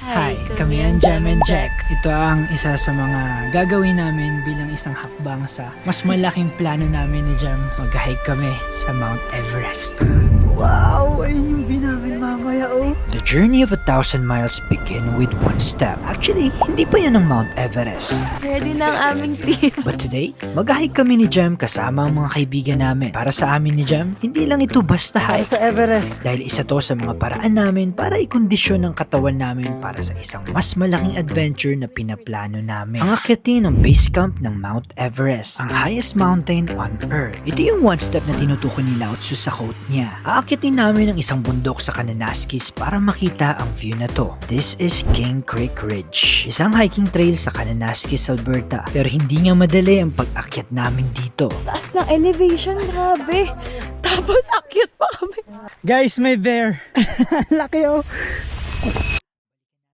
Hi, kami ang Jam and Jack. Ito ang isa sa mga gagawin namin bilang isang hakbang sa mas malaking plano namin ni Jam. Mag-hike kami sa Mount Everest. Wow! Ayun yung view namin mamaya, oh. The journey of 1,000 miles begin with one step. Actually, hindi pa yan ang Mount Everest. Ready na ang aming team. But today, mag-hike kami ni Jam kasama ang mga kaibigan namin. Para sa amin ni Jam, hindi lang ito basta hike. Sa Everest. Dahil isa to sa mga paraan namin para ikondisyon ang katawan namin para sa isang mas malaking adventure na pinaplano namin. Ang akyatin ng base camp ng Mount Everest, ang highest mountain on Earth. Ito yung one step na tinutukoy ni Lao Tzu sa quote niya. Aakyatin namin ang isang bundok sa Kananaskis para makita ang view na to. This is King Creek Ridge, isang hiking trail sa Kananaskis, Alberta. Pero hindi nga madali ang pag-akyat namin dito. Taas ng elevation, grabe. Tapos akyat pa kami. Guys, may bear. Laki, oh.